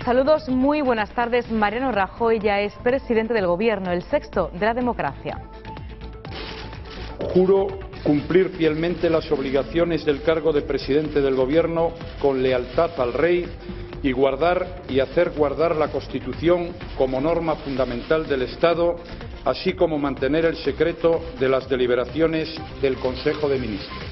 Saludos, muy buenas tardes. Mariano Rajoy ya es presidente del Gobierno, el sexto de la democracia. Juro cumplir fielmente las obligaciones del cargo de presidente del Gobierno con lealtad al Rey y guardar y hacer guardar la Constitución como norma fundamental del Estado, así como mantener el secreto de las deliberaciones del Consejo de Ministros.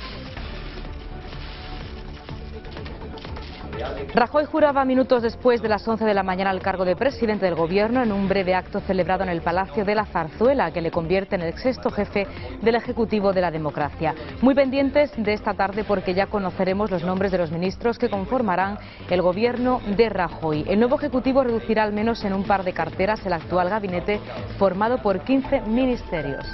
Rajoy juraba minutos después de las 11 de la mañana el cargo de presidente del Gobierno en un breve acto celebrado en el Palacio de la Zarzuela, que le convierte en el sexto jefe del Ejecutivo de la democracia. Muy pendientes de esta tarde porque ya conoceremos los nombres de los ministros que conformarán el Gobierno de Rajoy. El nuevo Ejecutivo reducirá al menos en un par de carteras el actual gabinete formado por 15 ministerios.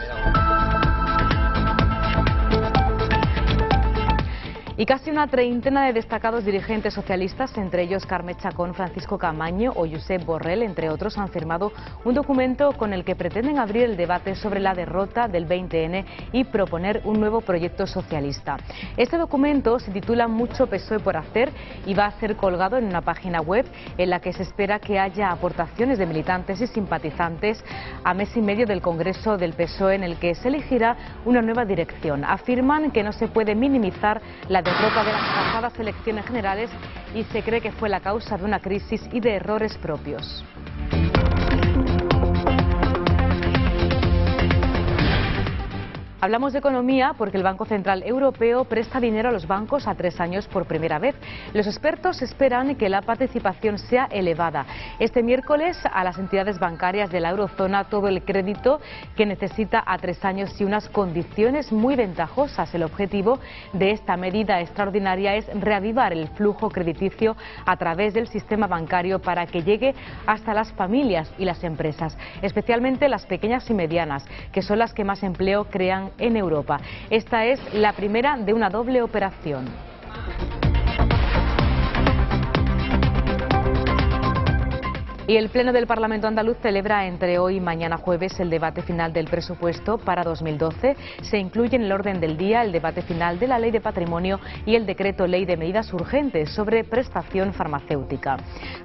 Y casi una treintena de destacados dirigentes socialistas, entre ellos Carme Chacón, Francisco Camaño o Josep Borrell, entre otros, han firmado un documento con el que pretenden abrir el debate sobre la derrota del 20N y proponer un nuevo proyecto socialista. Este documento se titula Mucho PSOE por hacer y va a ser colgado en una página web en la que se espera que haya aportaciones de militantes y simpatizantes a mes y medio del Congreso del PSOE, en el que se elegirá una nueva dirección. Afirman que no se puede minimizar la derrota de las pasadas elecciones generales y se cree que fue la causa de una crisis y de errores propios. Hablamos de economía porque el Banco Central Europeo presta dinero a los bancos a 3 años por primera vez. Los expertos esperan que la participación sea elevada. Este miércoles a las entidades bancarias de la eurozona todo el crédito que necesita a 3 años y unas condiciones muy ventajosas. El objetivo de esta medida extraordinaria es reavivar el flujo crediticio a través del sistema bancario para que llegue hasta las familias y las empresas, especialmente las pequeñas y medianas, que son las que más empleo crean en Europa. Esta es la primera de una doble operación. Y el Pleno del Parlamento andaluz celebra entre hoy y mañana jueves el debate final del presupuesto para 2012. Se incluye en el orden del día el debate final de la Ley de Patrimonio y el Decreto Ley de Medidas Urgentes sobre prestación farmacéutica.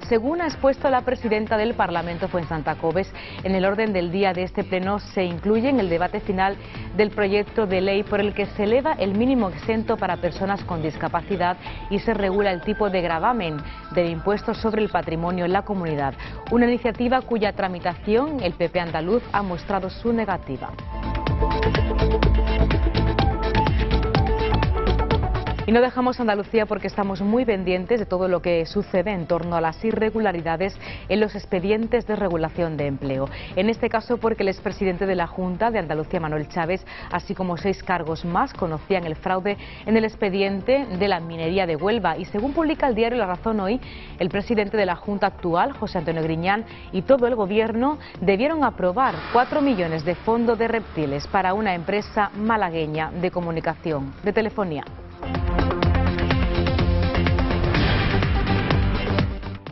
Según ha expuesto la presidenta del Parlamento, Fuensanta Coves, en el orden del día de este Pleno se incluye en el debate final del proyecto de ley por el que se eleva el mínimo exento para personas con discapacidad y se regula el tipo de gravamen del impuesto sobre el patrimonio en la comunidad. Una iniciativa cuya tramitación el PP andaluz ha mostrado su negativa. Y no dejamos Andalucía porque estamos muy pendientes de todo lo que sucede en torno a las irregularidades en los expedientes de regulación de empleo. En este caso porque el expresidente de la Junta de Andalucía, Manuel Chávez, así como 6 cargos más, conocían el fraude en el expediente de la minería de Huelva. Y según publica el diario La Razón hoy, el presidente de la Junta actual, José Antonio Griñán, y todo el Gobierno debieron aprobar 4 millones de fondo de reptiles para una empresa malagueña de comunicación, de telefonía.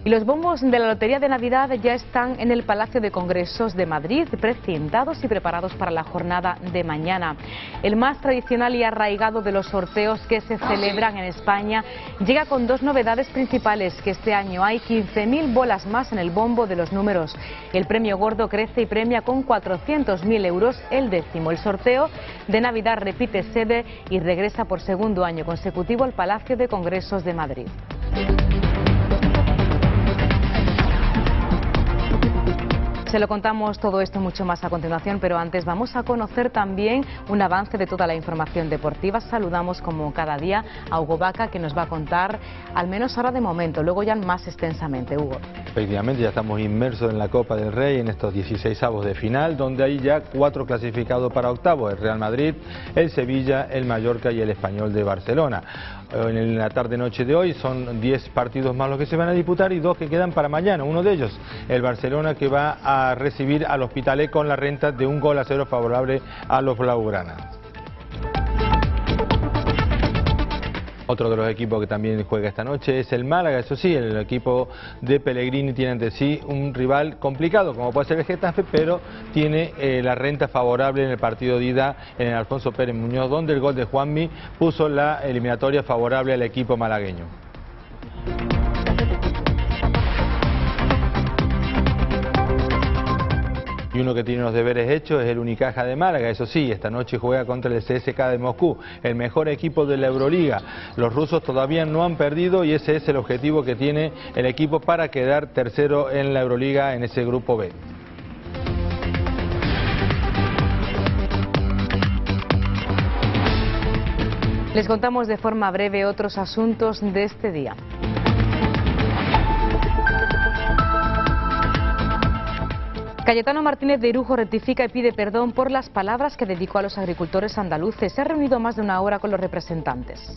Y los bombos de la Lotería de Navidad ya están en el Palacio de Congresos de Madrid, precintados y preparados para la jornada de mañana. El más tradicional y arraigado de los sorteos que se celebran en España llega con 2 novedades principales, que este año hay 15.000 bolas más en el bombo de los números. El premio gordo crece y premia con 400.000 euros el décimo. El sorteo de Navidad repite sede y regresa por segundo año consecutivo al Palacio de Congresos de Madrid. Se lo contamos todo esto mucho más a continuación, pero antes vamos a conocer también un avance de toda la información deportiva. Saludamos como cada día a Hugo Vaca, que nos va a contar, al menos ahora de momento, luego ya más extensamente. Hugo. Efectivamente, ya estamos inmersos en la Copa del Rey, en estos 16avos de final, donde hay ya 4 clasificados para octavos: el Real Madrid, el Sevilla, el Mallorca y el Español de Barcelona. En la tarde-noche de hoy son 10 partidos más los que se van a disputar y 2 que quedan para mañana. Uno de ellos, el Barcelona, que va a recibir al Hospitalet con la renta de 1-0 favorable a los blaugranas. Otro de los equipos que también juega esta noche es el Málaga. Eso sí, el equipo de Pellegrini tiene ante sí un rival complicado, como puede ser el Getafe, pero tiene la renta favorable en el partido de ida en el Alfonso Pérez Muñoz, donde el gol de Juanmi puso la eliminatoria favorable al equipo malagueño. Y uno que tiene los deberes hechos es el Unicaja de Málaga. Eso sí, esta noche juega contra el CSKA de Moscú, el mejor equipo de la Euroliga. Los rusos todavía no han perdido y ese es el objetivo que tiene el equipo para quedar tercero en la Euroliga en ese grupo B. Les contamos de forma breve otros asuntos de este día. Cayetano Martínez de Irujo rectifica y pide perdón por las palabras que dedicó a los agricultores andaluces. Se ha reunido más de una hora con los representantes.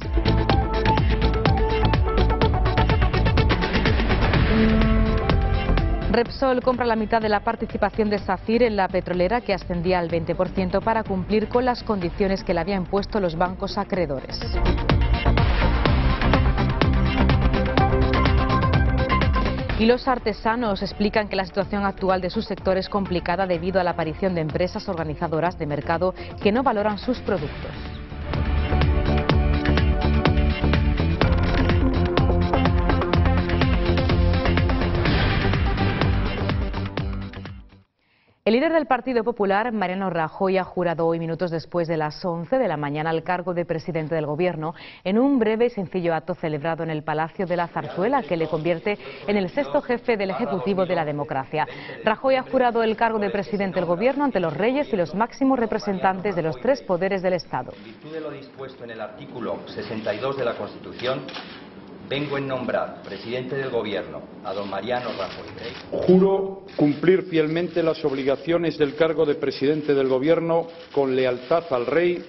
Repsol compra la mitad de la participación de SACIR en la petrolera, que ascendía al 20%, para cumplir con las condiciones que le habían impuesto los bancos acreedores. Y los artesanos explican que la situación actual de su sector es complicada debido a la aparición de empresas organizadoras de mercado que no valoran sus productos. El líder del Partido Popular, Mariano Rajoy, ha jurado hoy, minutos después de las 11 de la mañana, el cargo de presidente del Gobierno en un breve y sencillo acto celebrado en el Palacio de la Zarzuela, que le convierte en el sexto jefe del Ejecutivo de la democracia. Rajoy ha jurado el cargo de presidente del Gobierno ante los reyes y los máximos representantes de los tres poderes del Estado. En virtud de lo dispuesto en el artículo 62 de la Constitución, vengo en nombrar presidente del Gobierno a don Mariano Rajoy. Juro cumplir fielmente las obligaciones del cargo de presidente del Gobierno con lealtad al Rey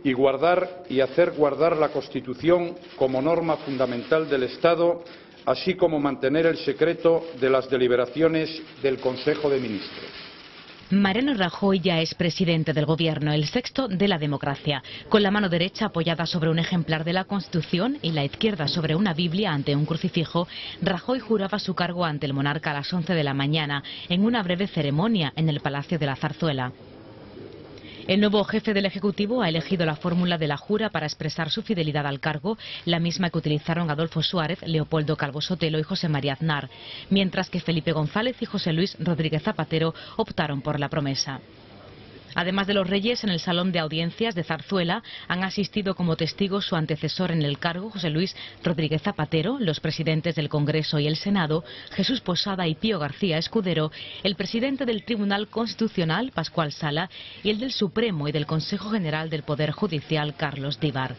y guardar y hacer guardar la Constitución como norma fundamental del Estado, así como mantener el secreto de las deliberaciones del Consejo de Ministros. Mariano Rajoy ya es presidente del Gobierno, el sexto de la democracia. Con la mano derecha apoyada sobre un ejemplar de la Constitución y la izquierda sobre una Biblia ante un crucifijo, Rajoy juraba su cargo ante el monarca a las 11 de la mañana en una breve ceremonia en el Palacio de la Zarzuela. El nuevo jefe del Ejecutivo ha elegido la fórmula de la jura para expresar su fidelidad al cargo, la misma que utilizaron Adolfo Suárez, Leopoldo Calvo Sotelo y José María Aznar, mientras que Felipe González y José Luis Rodríguez Zapatero optaron por la promesa. Además de los reyes, en el Salón de Audiencias de Zarzuela han asistido como testigos su antecesor en el cargo, José Luis Rodríguez Zapatero, los presidentes del Congreso y el Senado, Jesús Posada y Pío García Escudero, el presidente del Tribunal Constitucional, Pascual Sala, y el del Supremo y del Consejo General del Poder Judicial, Carlos Díbar.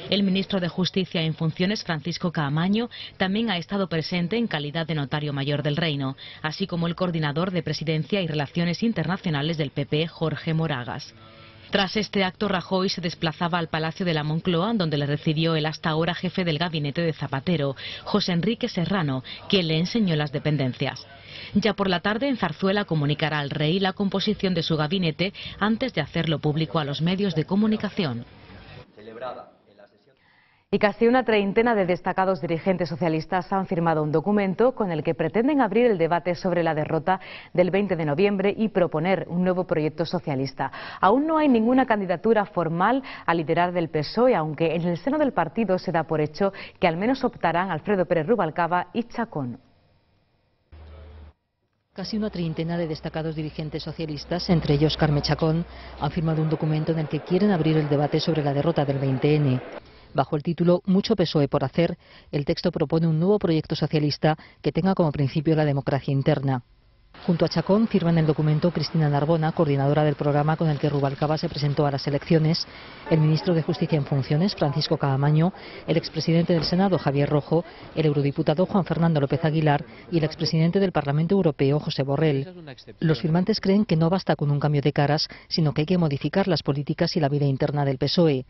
El ministro de Justicia en funciones, Francisco Caamaño, también ha estado presente en calidad de notario mayor del Reino, así como el coordinador de Presidencia y Relaciones Internacionales del PP, Jorge Moragas. Tras este acto, Rajoy se desplazaba al Palacio de la Moncloa, donde le recibió el hasta ahora jefe del gabinete de Zapatero, José Enrique Serrano, quien le enseñó las dependencias. Ya por la tarde, en Zarzuela comunicará al rey la composición de su gabinete antes de hacerlo público a los medios de comunicación. Y casi una treintena de destacados dirigentes socialistas han firmado un documento con el que pretenden abrir el debate sobre la derrota del 20 de noviembre y proponer un nuevo proyecto socialista. Aún no hay ninguna candidatura formal a liderar del PSOE, aunque en el seno del partido se da por hecho que al menos optarán Alfredo Pérez Rubalcaba y Chacón. Casi una treintena de destacados dirigentes socialistas, entre ellos Carme Chacón, han firmado un documento en el que quieren abrir el debate sobre la derrota del 20N. Bajo el título Mucho PSOE por hacer, el texto propone un nuevo proyecto socialista que tenga como principio la democracia interna. Junto a Chacón firman el documento Cristina Narbona, coordinadora del programa con el que Rubalcaba se presentó a las elecciones, el ministro de Justicia en funciones, Francisco Caamaño, el expresidente del Senado, Javier Rojo, el eurodiputado Juan Fernando López Aguilar y el expresidente del Parlamento Europeo, José Borrell. Los firmantes creen que no basta con un cambio de caras, sino que hay que modificar las políticas y la vida interna del PSOE.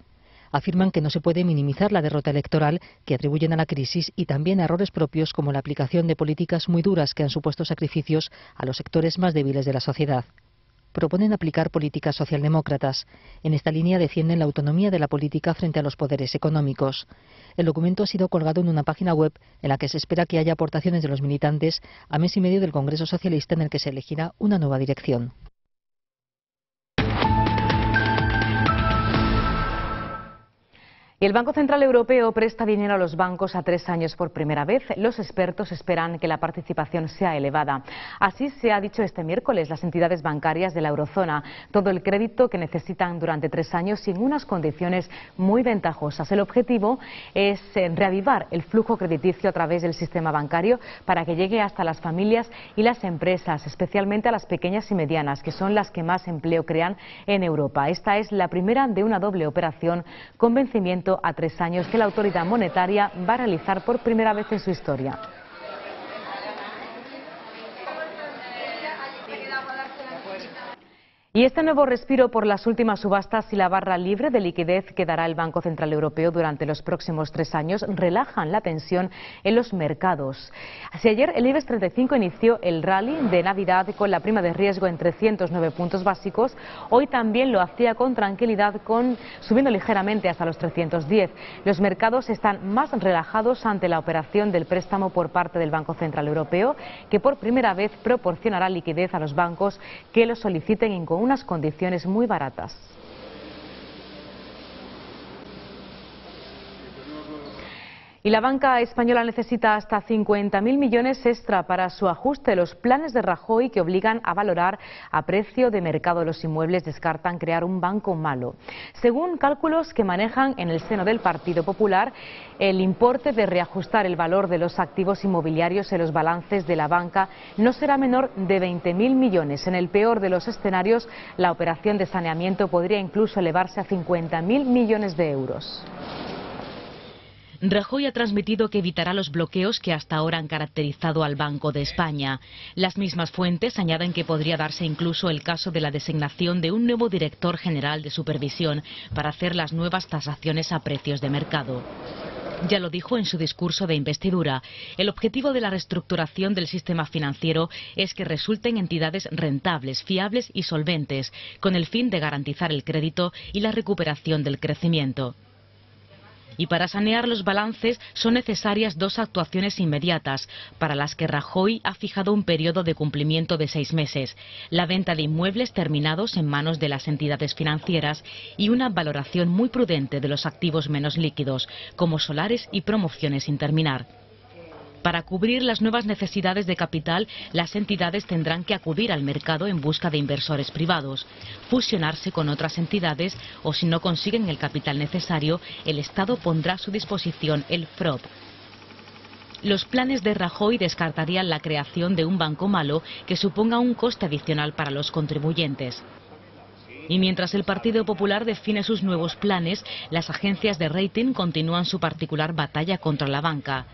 Afirman que no se puede minimizar la derrota electoral que atribuyen a la crisis y también a errores propios como la aplicación de políticas muy duras que han supuesto sacrificios a los sectores más débiles de la sociedad. Proponen aplicar políticas socialdemócratas. En esta línea defienden la autonomía de la política frente a los poderes económicos. El documento ha sido colgado en una página web en la que se espera que haya aportaciones de los militantes a mes y medio del Congreso Socialista en el que se elegirá una nueva dirección. Y el Banco Central Europeo presta dinero a los bancos a 3 años por primera vez. Los expertos esperan que la participación sea elevada. Así se ha dicho este miércoles las entidades bancarias de la eurozona. Todo el crédito que necesitan durante 3 años y en unas condiciones muy ventajosas. El objetivo es reavivar el flujo crediticio a través del sistema bancario para que llegue hasta las familias y las empresas, especialmente a las pequeñas y medianas, que son las que más empleo crean en Europa. Esta es la primera de una doble operación con vencimiento a 3 años que la autoridad monetaria va a realizar por primera vez en su historia. Y este nuevo respiro por las últimas subastas y la barra libre de liquidez que dará el Banco Central Europeo durante los próximos 3 años relajan la tensión en los mercados. Así ayer el IBEX 35 inició el rally de Navidad con la prima de riesgo en 309 puntos básicos. Hoy también lo hacía con tranquilidad, subiendo ligeramente hasta los 310. Los mercados están más relajados ante la operación del préstamo por parte del Banco Central Europeo, que por primera vez proporcionará liquidez a los bancos que lo soliciten en unas condiciones muy baratas. Y la banca española necesita hasta 50.000 millones extra para su ajuste. Los planes de Rajoy, que obligan a valorar a precio de mercado los inmuebles, descartan crear un banco malo. Según cálculos que manejan en el seno del Partido Popular, el importe de reajustar el valor de los activos inmobiliarios en los balances de la banca no será menor de 20.000 millones. En el peor de los escenarios, la operación de saneamiento podría incluso elevarse a 50.000 millones de euros. Rajoy ha transmitido que evitará los bloqueos que hasta ahora han caracterizado al Banco de España. Las mismas fuentes añaden que podría darse incluso el caso de la designación de un nuevo director general de supervisión para hacer las nuevas tasaciones a precios de mercado. Ya lo dijo en su discurso de investidura. El objetivo de la reestructuración del sistema financiero es que resulten entidades rentables, fiables y solventes, con el fin de garantizar el crédito y la recuperación del crecimiento. Y para sanear los balances son necesarias 2 actuaciones inmediatas, para las que Rajoy ha fijado un periodo de cumplimiento de 6 meses, la venta de inmuebles terminados en manos de las entidades financieras y una valoración muy prudente de los activos menos líquidos, como solares y promociones sin terminar. Para cubrir las nuevas necesidades de capital, las entidades tendrán que acudir al mercado en busca de inversores privados, fusionarse con otras entidades o, si no consiguen el capital necesario, el Estado pondrá a su disposición el FROB. Los planes de Rajoy descartarían la creación de un banco malo que suponga un coste adicional para los contribuyentes. Y mientras el Partido Popular define sus nuevos planes, las agencias de rating continúan su particular batalla contra la banca.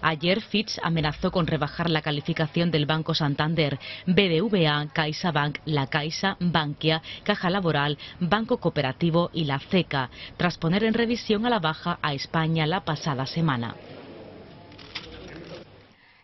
Ayer Fitch amenazó con rebajar la calificación del Banco Santander, BBVA, CaixaBank, La Caixa, Bankia, Caja Laboral, Banco Cooperativo y la CECA, tras poner en revisión a la baja a España la pasada semana.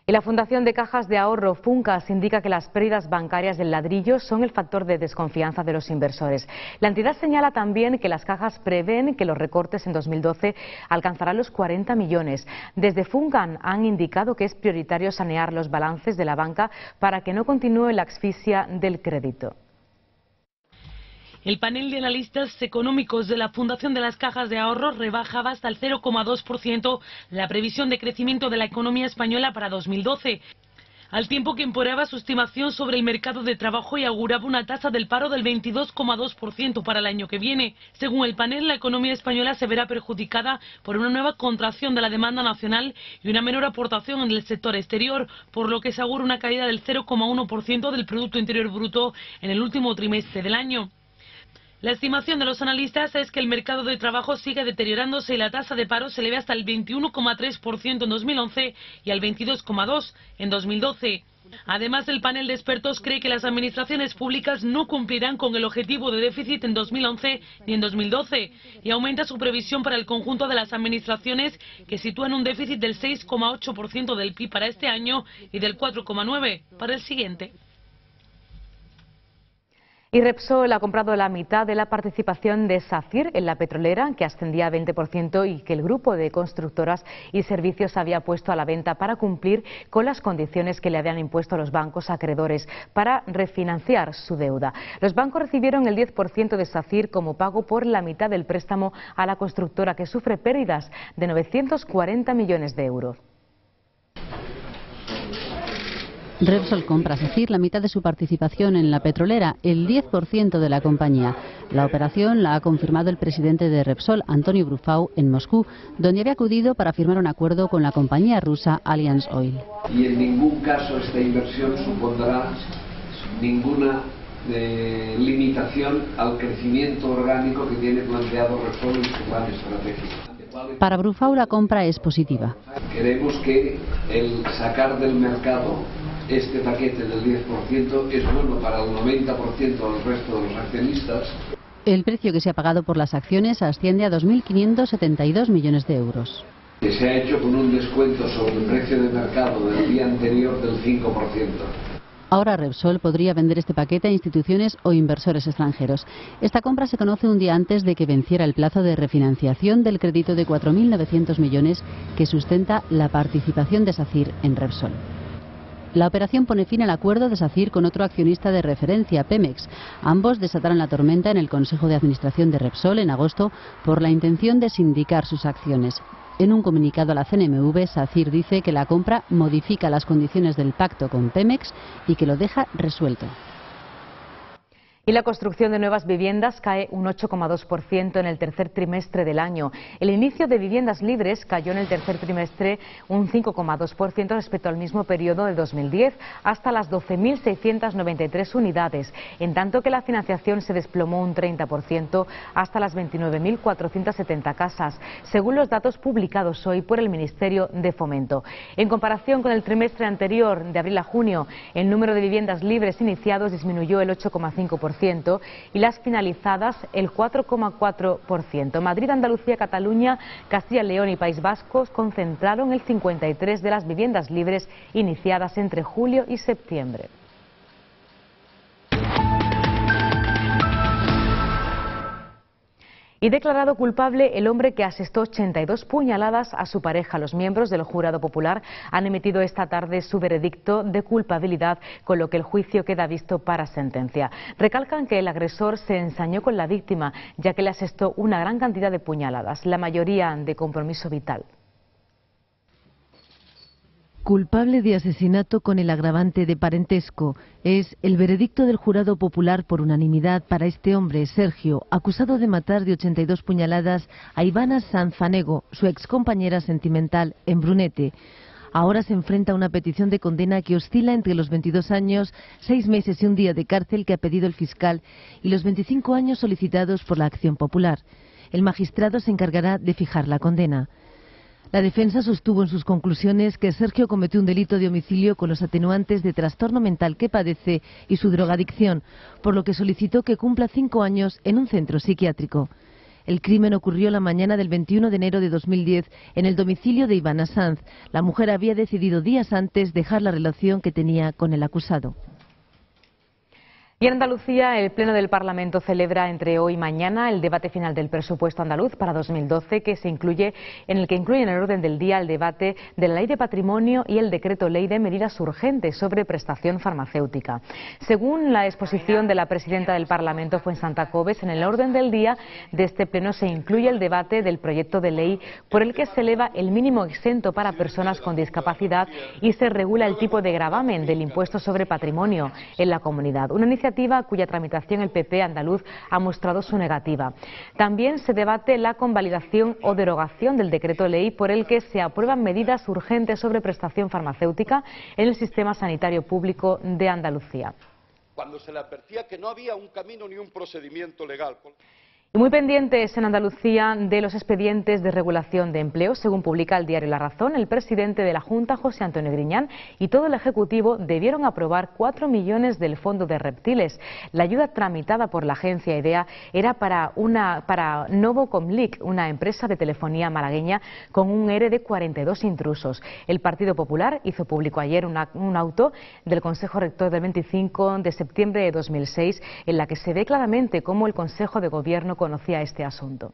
Y la Fundación de Cajas de Ahorro, Funcas, indica que las pérdidas bancarias del ladrillo son el factor de desconfianza de los inversores. La entidad señala también que las cajas prevén que los recortes en 2012 alcanzarán los 40 millones. Desde Funcan han indicado que es prioritario sanear los balances de la banca para que no continúe la asfixia del crédito. El panel de analistas económicos de la Fundación de las Cajas de Ahorro rebajaba hasta el 0,2% la previsión de crecimiento de la economía española para 2012, al tiempo que empeoraba su estimación sobre el mercado de trabajo y auguraba una tasa del paro del 22,2% para el año que viene. Según el panel, la economía española se verá perjudicada por una nueva contracción de la demanda nacional y una menor aportación en el sector exterior, por lo que se augura una caída del 0,1% del Producto Interior Bruto en el último trimestre del año. La estimación de los analistas es que el mercado de trabajo sigue deteriorándose y la tasa de paro se eleve hasta el 21,3% en 2011 y al 22,2% en 2012. Además, el panel de expertos cree que las administraciones públicas no cumplirán con el objetivo de déficit en 2011 ni en 2012 y aumenta su previsión para el conjunto de las administraciones, que sitúan un déficit del 6,8% del PIB para este año y del 4,9% para el siguiente. Y Repsol ha comprado la mitad de la participación de SACIR en la petrolera, que ascendía a 20% y que el grupo de constructoras y servicios había puesto a la venta para cumplir con las condiciones que le habían impuesto los bancos acreedores para refinanciar su deuda. Los bancos recibieron el 10% de SACIR como pago por la mitad del préstamo a la constructora, que sufre pérdidas de 940 millones de euros. Repsol compra a SACIR la mitad de su participación en la petrolera, el 10% de la compañía. La operación la ha confirmado el presidente de Repsol, Antonio Brufau, en Moscú, donde había acudido para firmar un acuerdo con la compañía rusa Allianz Oil. Y en ningún caso esta inversión supondrá ninguna limitación al crecimiento orgánico que tiene planteado Repsol en su plan estratégico. Para Brufau la compra es positiva. Queremos que el sacar del mercado este paquete del 10% es bueno para el 90% del resto de los accionistas. El precio que se ha pagado por las acciones asciende a 2.572 millones de euros. Que se ha hecho con un descuento sobre el precio de mercado del día anterior del 5%. Ahora Repsol podría vender este paquete a instituciones o inversores extranjeros. Esta compra se conoce un día antes de que venciera el plazo de refinanciación del crédito de 4.900 millones que sustenta la participación de SACIR en Repsol. La operación pone fin al acuerdo de SACIR con otro accionista de referencia, Pemex. Ambos desataron la tormenta en el Consejo de Administración de Repsol en agosto por la intención de sindicar sus acciones. En un comunicado a la CNMV, SACIR dice que la compra modifica las condiciones del pacto con Pemex y que lo deja resuelto. Y la construcción de nuevas viviendas cae un 8,2% en el tercer trimestre del año. El inicio de viviendas libres cayó en el tercer trimestre un 5,2% respecto al mismo periodo de 2010, hasta las 12.693 unidades, en tanto que la financiación se desplomó un 30% hasta las 29.470 casas, según los datos publicados hoy por el Ministerio de Fomento. En comparación con el trimestre anterior, de abril a junio, el número de viviendas libres iniciados disminuyó el 8,5%. Y las finalizadas el 4,4%. Madrid, Andalucía, Cataluña, Castilla y León y País Vasco concentraron el 53% de las viviendas libres iniciadas entre julio y septiembre. Y declarado culpable el hombre que asestó 82 puñaladas a su pareja. Los miembros del jurado popular han emitido esta tarde su veredicto de culpabilidad, con lo que el juicio queda visto para sentencia. Recalcan que el agresor se ensañó con la víctima, ya que le asestó una gran cantidad de puñaladas, la mayoría de compromiso vital. Culpable de asesinato con el agravante de parentesco. Es el veredicto del jurado popular por unanimidad para este hombre, Sergio, acusado de matar de 82 puñaladas a Ivana Sanz Fanego, su excompañera sentimental, en Brunete. Ahora se enfrenta a una petición de condena que oscila entre los 22 años, 6 meses y un día de cárcel que ha pedido el fiscal y los 25 años solicitados por la Acción Popular. El magistrado se encargará de fijar la condena. La defensa sostuvo en sus conclusiones que Sergio cometió un delito de homicidio con los atenuantes de trastorno mental que padece y su drogadicción, por lo que solicitó que cumpla 5 años en un centro psiquiátrico. El crimen ocurrió la mañana del 21 de enero de 2010 en el domicilio de Ivana Sanz. La mujer había decidido días antes dejar la relación que tenía con el acusado. Y en Andalucía, el Pleno del Parlamento celebra entre hoy y mañana el debate final del presupuesto andaluz para 2012, en el que incluye en el orden del día el debate de la Ley de Patrimonio y el Decreto Ley de Medidas Urgentes sobre prestación farmacéutica. Según la exposición de la presidenta del Parlamento, Fuensanta Coves, en el orden del día de este Pleno se incluye el debate del proyecto de ley por el que se eleva el mínimo exento para personas con discapacidad y se regula el tipo de gravamen del impuesto sobre patrimonio en la comunidad. Una iniciativa cuya tramitación el PP andaluz ha mostrado su negativa. También se debate la convalidación o derogación del decreto ley por el que se aprueban medidas urgentes sobre prestación farmacéutica en el sistema sanitario público de Andalucía. Cuando se le advertía que no había un camino ni un procedimiento legal. Y muy pendientes en Andalucía de los expedientes de regulación de empleo. Según publica el diario La Razón, el presidente de la Junta, José Antonio Griñán, y todo el Ejecutivo debieron aprobar 4 millones del Fondo de Reptiles. La ayuda tramitada por la agencia IDEA era para Novocomlic, una empresa de telefonía malagueña con un ERE de 42 intrusos. El Partido Popular hizo público ayer un auto del Consejo Rector del 25 de septiembre de 2006 en la que se ve claramente cómo el Consejo de Gobierno conocía este asunto.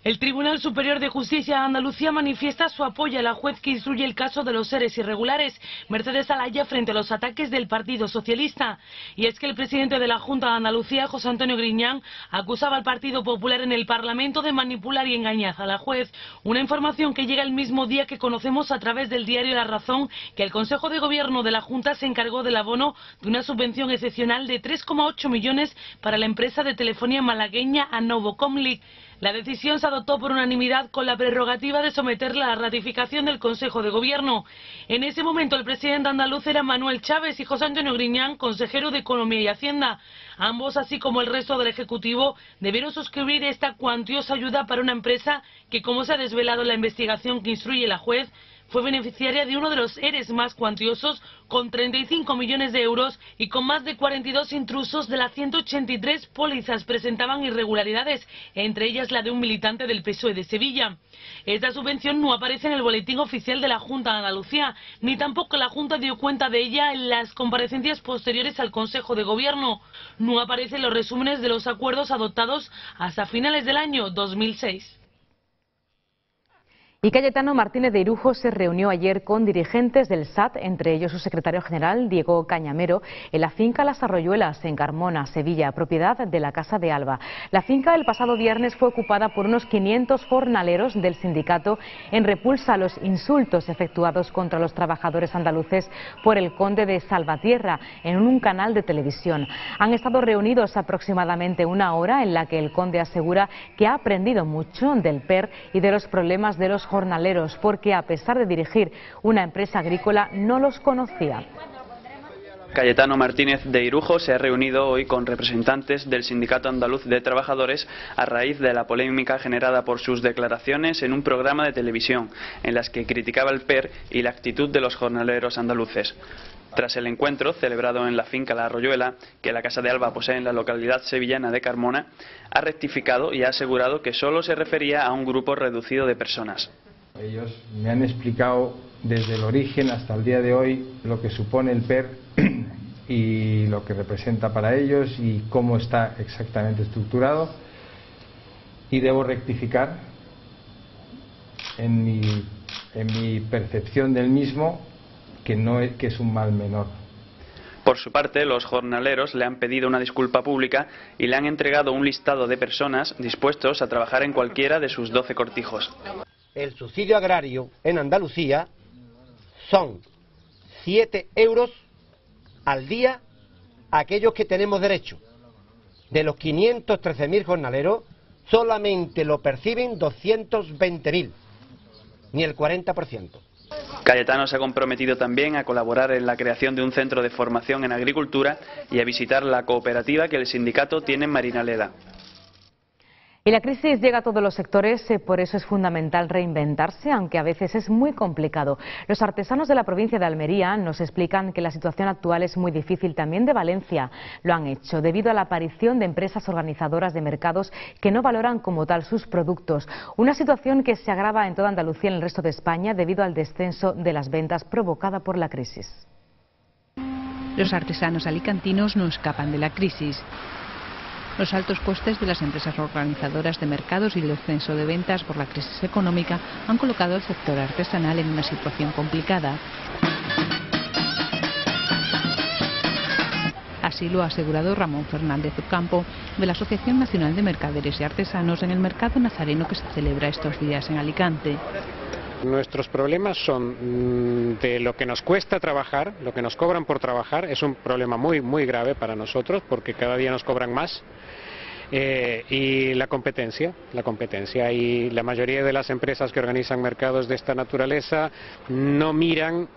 El Tribunal Superior de Justicia de Andalucía manifiesta su apoyo a la juez que instruye el caso de los EREs irregulares, Mercedes Alaya, frente a los ataques del Partido Socialista. Y es que el presidente de la Junta de Andalucía, José Antonio Griñán, acusaba al Partido Popular en el Parlamento de manipular y engañar a la juez. Una información que llega el mismo día que conocemos a través del diario La Razón que el Consejo de Gobierno de la Junta se encargó del abono de una subvención excepcional de 3,8 millones para la empresa de telefonía malagueña a Novocomlic. La decisión se adoptó por unanimidad con la prerrogativa de someterla a la ratificación del Consejo de Gobierno. En ese momento el presidente andaluz era Manuel Chávez y José Antonio Griñán, consejero de Economía y Hacienda. Ambos, así como el resto del Ejecutivo, debieron suscribir esta cuantiosa ayuda para una empresa que, como se ha desvelado en la investigación que instruye la juez, fue beneficiaria de uno de los EREs más cuantiosos, con 35 millones de euros y con más de 42 intrusos. De las 183 pólizas presentaban irregularidades, entre ellas la de un militante del PSOE de Sevilla. Esta subvención no aparece en el boletín oficial de la Junta de Andalucía, ni tampoco la Junta dio cuenta de ella en las comparecencias posteriores al Consejo de Gobierno. No aparecen los resúmenes de los acuerdos adoptados hasta finales del año 2006. Y Cayetano Martínez de Irujo se reunió ayer con dirigentes del SAT, entre ellos su secretario general, Diego Cañamero, en la finca Las Arroyuelas, en Carmona, Sevilla, propiedad de la Casa de Alba. La finca el pasado viernes fue ocupada por unos 500 jornaleros del sindicato en repulsa a los insultos efectuados contra los trabajadores andaluces por el conde de Salvatierra en un canal de televisión. Han estado reunidos aproximadamente una hora, en la que el conde asegura que ha aprendido mucho del PER y de los problemas de los jornaleros, porque a pesar de dirigir una empresa agrícola no los conocía. Cayetano Martínez de Irujo se ha reunido hoy con representantes del Sindicato Andaluz de Trabajadores a raíz de la polémica generada por sus declaraciones en un programa de televisión en las que criticaba el PER y la actitud de los jornaleros andaluces. Tras el encuentro, celebrado en la finca La Arroyuela, que la Casa de Alba posee en la localidad sevillana de Carmona, ha rectificado y ha asegurado que solo se refería a un grupo reducido de personas. Ellos me han explicado desde el origen hasta el día de hoy lo que supone el PER y lo que representa para ellos y cómo está exactamente estructurado, y debo rectificar en mi percepción del mismo, que es un mal menor. Por su parte, los jornaleros le han pedido una disculpa pública y le han entregado un listado de personas dispuestos a trabajar en cualquiera de sus 12 cortijos. El subsidio agrario en Andalucía son 7 euros al día a aquellos que tenemos derecho. De los 513.000 jornaleros, solamente lo perciben 220.000, ni el 40%. Cayetano se ha comprometido también a colaborar en la creación de un centro de formación en agricultura y a visitar la cooperativa que el sindicato tiene en Marinaleda. Y la crisis llega a todos los sectores, por eso es fundamental reinventarse, aunque a veces es muy complicado. Los artesanos de la provincia de Almería nos explican que la situación actual es muy difícil, también de Valencia. Lo han hecho debido a la aparición de empresas organizadoras de mercados que no valoran como tal sus productos. Una situación que se agrava en toda Andalucía y en el resto de España debido al descenso de las ventas provocada por la crisis. Los artesanos alicantinos no escapan de la crisis. Los altos costes de las empresas organizadoras de mercados y el descenso de ventas por la crisis económica han colocado al sector artesanal en una situación complicada. Así lo ha asegurado Ramón Fernández Ocampo, de la Asociación Nacional de Mercaderes y Artesanos, en el mercado nazareno que se celebra estos días en Alicante. Nuestros problemas son de lo que nos cuesta trabajar, lo que nos cobran por trabajar. Es un problema muy grave para nosotros porque cada día nos cobran más. y la competencia, y la mayoría de las empresas que organizan mercados de esta naturaleza no miran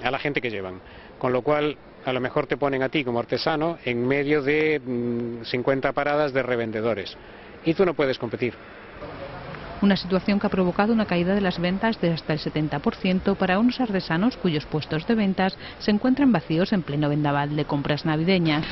a la gente que llevan, con lo cual a lo mejor te ponen a ti como artesano en medio de 50 paradas de revendedores y tú no puedes competir. Una situación que ha provocado una caída de las ventas de hasta el 70% para unos artesanos cuyos puestos de ventas se encuentran vacíos en pleno vendaval de compras navideñas.